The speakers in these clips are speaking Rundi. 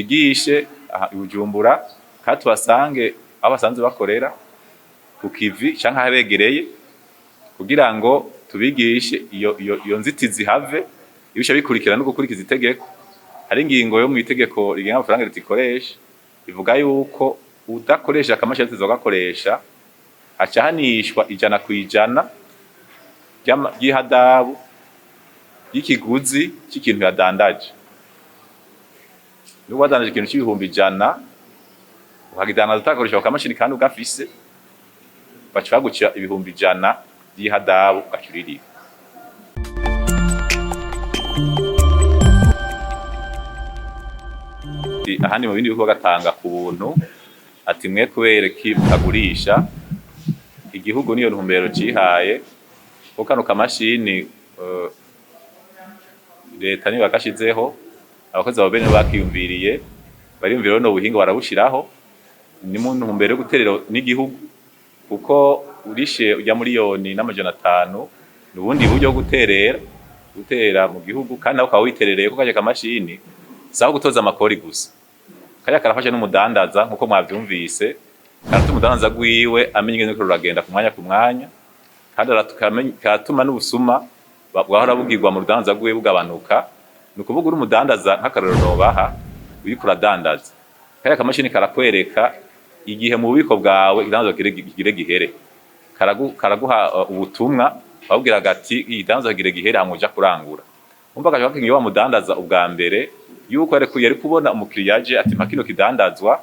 Bigishe aha i Bujumbura kandi tubasange aho basanzwe bakorera ku kivi canke ahabegereye kugira ngo tubigishe iyo nzitizi ihave, ibice bikurikira no gukurikiza itegeko. Hari ingingo yo mw'itegeko rigenga amafaranga leta ikoresha ivuga yuko udakoresha akamashini tuzogakoresha aca ahanishwa 100% ry'ihadabu y'ikiguzi c'ikintu yadandaje. Nuko wadandaje ikintu c'ibihumbi 100 ukagidandaza utakoresha akamashini kandi ugafise baca bagucira ibihumbi 100 by'ihadabu ugacuririra. Ahandi mu bindi bihugu gatanga ku buntu ati mwe kubera ki mutagurisha igihugu niyo ntumbero cihaye ko kano kamashini leta ni bakashizeho abakozi abo bene bakiyumviriye bariyumvira no buhinga barabushiraho ni mu ntumbero yo guterera n'igihugu kuko urishe ujya miliyoni n'500 nubundi buryo gutera mu gihugu kandi nawe ukawiterereye ko kaje kamashini saho gutoza amakori gusa kaya karafasha n'umudandaza nkuko mwavyumvise kandi umudandaza gwiwe amenye ingene ruragenda ku mwanya kandi katuma n'ubusuma bwahora bugirwa mu rudandaza gwiwe bugabanuka nukuvuga uri umudandaza nk'akarero nobaha uriko uradandaza kaya kamashini karakwereka igihe mu bubiko bwawe idandaza gihere karaguha ubutumwa babwira gati idandaza gihere hamuja kurangura umva gaje bakingiye wa mudandaza ubwa mbere yuko yari kubona umukiriya aje ati mpakino kidandazwa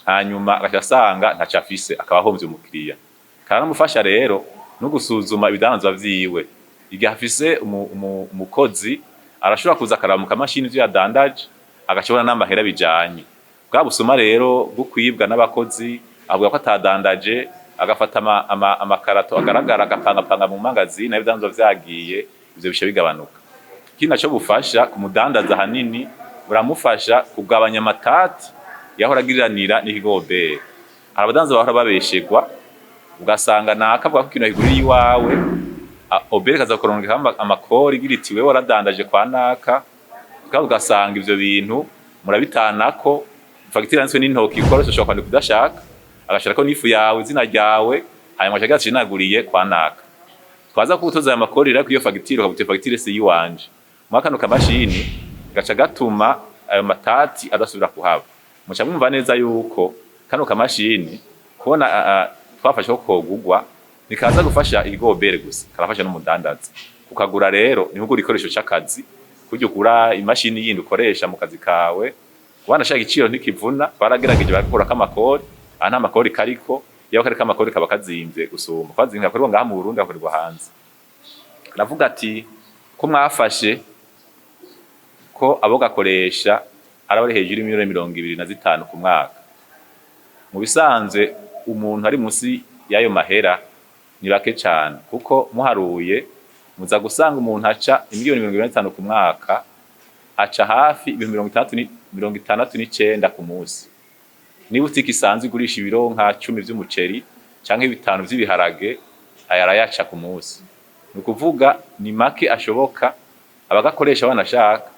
hanyuma agashasanga ntacafise akaba ahomvye umukiriya karamufasha rero no gusuzuma ibidanazwa vyiwe igihe afise umukozi arashobora kuza akaraba mu kamashini ivyo yadandaje agashobora n'amahera bijanye bwa busuma rero bukwibwa n'abakozi avuga ko atadandaje agafata amakarato agaragara agapanga mu mangazini ibidanazwa vyagiye ivyo bishe bigabanuka kindi naco bufasha ku mudandaza hanini buramufasha kugabanya amatati yahora agiriranira n'ikigobere. Abadandaza bahora babeshegwa ugasanga nakavuga ko ikintu higuri iwawe obere kazakoronka amakori giritiwe waradandaje kwa naka kandi ugasanga ivyo bintu murabitanako fagitire yanswe n'intoki ikorosho shaka kwandi kudashaka agashirako n'ifu yawe izina ryawe hanyuma cyagaci naguriye kwa naka twaza kutoza aya makori rero iyo fagitire ukabute fagitire se yiwanje mwakano kamashini gaca gatuma ayo matati adasubira kuhaba muca mwumva neza yuko kano kamashini kubona twafashe ko kogugwa nikaza gufasha igobere gusa karafasha n'umudandaza ukagura rero ni ugura ikoresho cy'akazi kujya ugura imashini yindi ukoresha mu kazi kawe wanashaka igiciro ntikivuna baragerageje bakora kamakori nta makori kariko yaho kariko amakori kaba kazimvye gusuma kwazinga kuri ngaha mu Burundi akorerwa hanze navuga ati ko mwafashe ko abo gakoresha arabari hejuru y'25 ku mwaka mu bisanzwe umuntu ari musi yayo mahera ni bake cyane kuko muharuye muza gusanga umuntu aca 1,025 ku mwaka aca hafi 69 ku munsi ni butiki isanzwe igurisha ibiro nka 10 vy'umuceri canke 5 vy'ibiharage ayarayaca ku munsi nukuvuga ni make ashoboka abagakoresha banashaka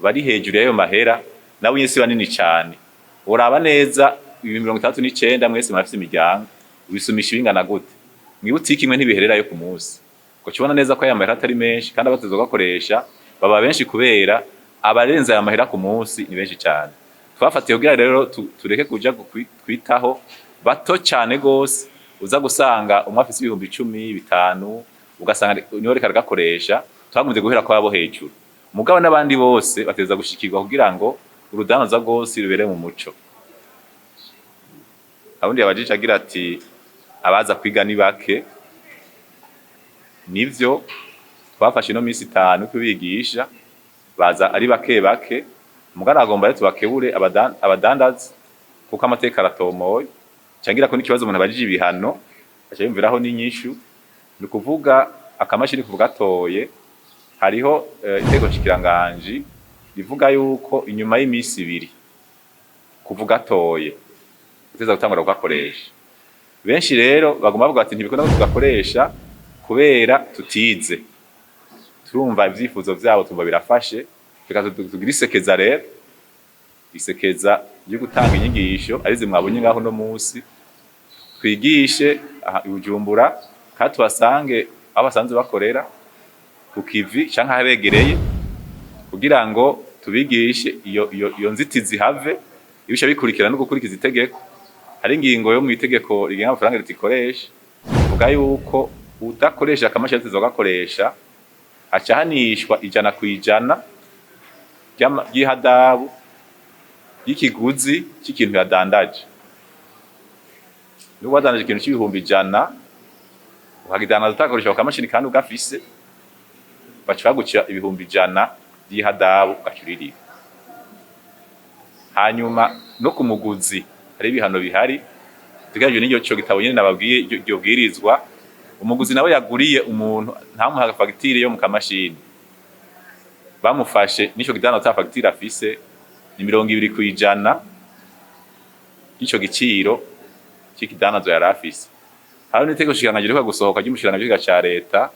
bari hejuru yayo mahera nawe nyese banini cyane uraba neza 69 mwese mafise imiryango ubisumisha bingana gute mwibutiki imwe ntibiherera yo ku munsi ko kibona neza ko aya mahera atari menshi kandi abatezo gakoresha baba benshi kubera abarenza aya mahera ku munsi ni benshi cyane twafatiye kugira rero tureke kuja kwitaho bato cyane gose uza gusanga umwafise ibihumbi 10 5 ugasanga niho reka gakoresha twagumize guhera kwa abo hejuru mugabo n'abandi bose bateza gushikirwa kugira ngo urudandaza rwose rubere mu muco. Abundi yabajije agira ati abaza kwiga ni bake nivyo twafashe no minsi 5 kubigisha baza ari bake mugara agomba rero tubakebure abadandaza kuko amateka aratomoye cyangira ko n'ikibazo umuntu abajije ibihano acayumviraho n'inyishu ni kuvuga akamashini kuvuga toye hariho itego nshikiranganje rivuga yuko inyuma y'imisi 2 kuvuga toye uteza gutangura kugakoresha benshi rero bagomba bavuga ati ntibikunda ko tugakoresha kubera tutize turumva ivyifuzo vyabo tumva birafashe tugira isekeza rero isekeza ryo gutanga inyigisho ari zimwabonye ngaho no musi twigishe i Bujumbura kandi tubasange aho basanzwe bakorera ku kivi canke ahabegereye kugira ngo tubigishe iyo nzitizi have ibisha bikurikira no gukurikiza itegeko. Hari ingingo yo mu itegeko rigenga amafaranga ritikoresha uvuga yuko udakoresha akamashini tuzogakoresha acahanishwa 100% y'ihadabu y'ikiguzi cy'ikintu yadandaje. Nuko wadandaje ikintu cy'ibihumbi 100 ukagidandaza utakoresha akamashini kandi ugafise baca bagucira ibihumbi 100 y'ihadabu ugacuririye. Hanyuma no ku muguzi hari ibihano bihari tugaje n'icyo cyo gitabo nyene nababwiye iryo bwirizwa. Umuguzi nawe yaguriye umuntu ntamuha fagitire yo mu kamashini bamufashe nico gidana ta fagitire afise ni 20% ico giciro cy'ikidanazo yari afise. Hari n'iteko shikanganje riko gusohoka ry'umushirana cyo ca leta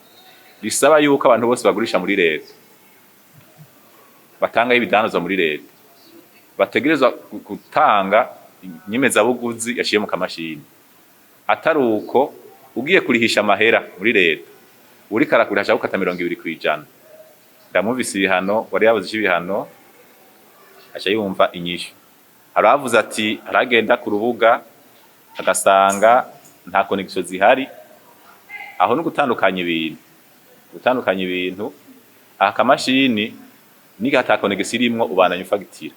risaba yuko abantu bose bagurisha muri leta batanga ibidanazo muri leta bategerezwa gutanga inyemezabuguzi yaciye mu kamashini. Atari uko ugiye kurihisha amahera muri leta uri karakurisha ukata 20%. Ndamuvise ibihano wari yabuze ibihano aca yumva inyishu. Aravuze ati aragenda ku rubuga agasanga nta connection zihari aho no gutandukanya ibintu akamashini niga ata connection irimwo ubananye fagitira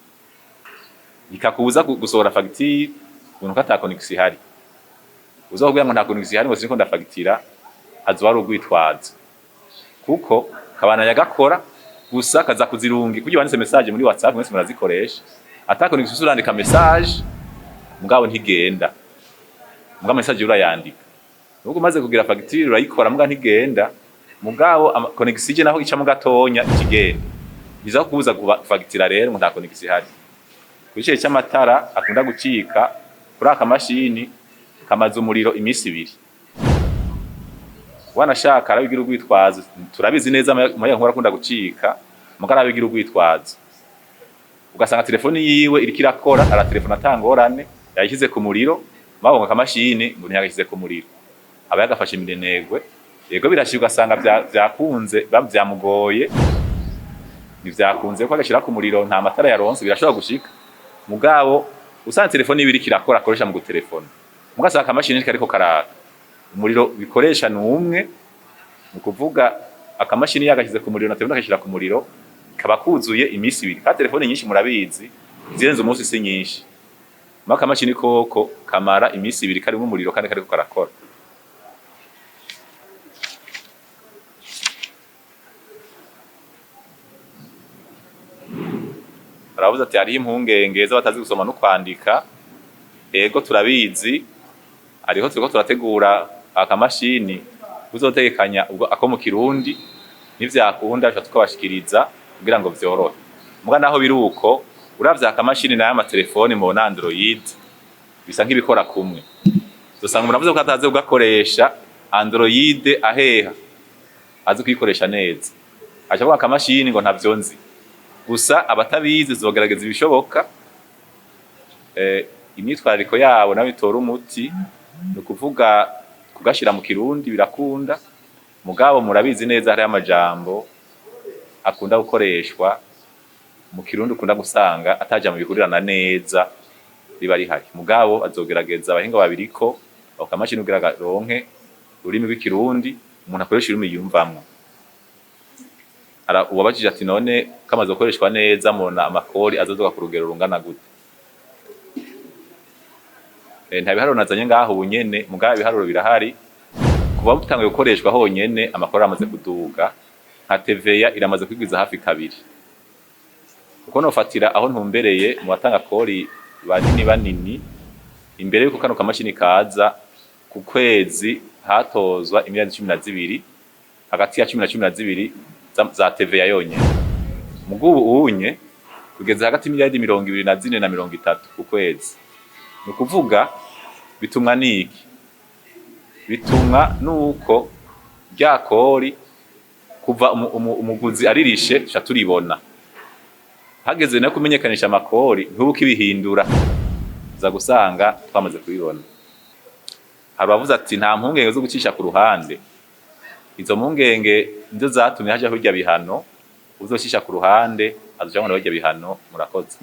nikakubuza gusohora fagitire umuntu ata connection ihari uzokubwira ngo nta connection ihari ngo siniko ndafagitira azoba ari ugwitwaza kuko kabana yagakora gusa kaza kuzirungi kugira banditse message muri WhatsApp mwese murazikoresha ata connection urandika message mugabo ntigenda mugabo message urayandika nuko maze kugira fagitire urayikora mugabo ntigenda mugabo connection je naho ica mu gatonya ikigenda biza kubuza fagitira rero ngo nta connection ihari. Kugice cy'amatara akunda gucika kuri akamashini kamaze umuriro imisi 2 wanashaka arabigira ugwitwaza turabizi neza amaye nkora akunda gucika mugara arabigira ugwitwaza ugasanga telefoni yiwe iriko irakora ara telefone atangorane yayishyize ku muriro mabonga akamashini ngo ntiyagashyize ku muriro aba yagafashe iminenegwe yego birashika ugasanga byakunze byamugoye nivyakunze ko agashira ku muriro nta matara yaronse birashobora gushika mugabo usanga telefoni ibiri kirakora akoresha mu gutelefona mugasanga akamashini kariko karaka umuriro bikoresha numwe nukuvuga akamashini yagashyize ku muriro na telefone akashira ku muriro kaba kuzuye imisi 2 ka telefone nyinshi murabizi zirenze umunsi si nyinshi akamashini koko kamara imisi 2 kari mu muriro kandi kariko karakora. Aravuze ati hari impungenge z'abatazi gusoma no kwandika ego turabizi ariho turiko turategura akamashini uzotegekanya ubwo ako mu Kirundi nivyakunda cyo tukabashikiriza kugira ngo vyorohe muga naho biruko uravya akamashini na ya telefone mu Android bisa nk'ibikora kumwe dusanga muravuze ko ataze ugakoresha Android aheha azi kwikoresha neza acha kwa akamashini ngo ntavyonzi gusa abatabizi zogerageza ibishoboka imyitwarariko yabo nawe itora umuti no kuvuga kugashira mu Kirundi birakunda mugabo murabizi neza hari amajambo akunda gukoreshwa mu Kirundi ukunda gusanga ataja mu bihurirana neza riba rihari mugabo azogerageza abahinga babiriko akamashini ugira ronke urimi rw'ikirundi umuntu akoresha urimi yumvamwo. Ara ubabajije ati none kamaze gukoreshwa neza mubona amakori azodoka ku rugero rungana gute? Nta biharuro nazanye ngaho ubunyene mugabo ibiharuro birahari kuba butangiye gukoreshwa honyene amakori amaze kuduga nka TVA iramaze kwigwiza hafi 2 uko nofatira aho ntumbereye mu batanga kori banini imbere yuko kano kamashini kaza ku kwezi hatozwa imiliyoni 12 hagati ya 10 na 12 za TVA yonyene mugubu unye kugeza hagati miliyoni 24 na 30 ku kwezi nukuvuga bitumwa niki bitumwa nuko ryakori kuva umuguzi aririshe cha turibona hageze no kumenyekanisha amakori ntubukibihindura, uza gusanga twamaze kubibona. Hari abavuze ati nta mpungenge zo gucisha ku ruhande, izo mpungenge nizo zatumye haja hirya bihano, uzocisha ku ruhande azoja ngo birya bihano. Murakoze.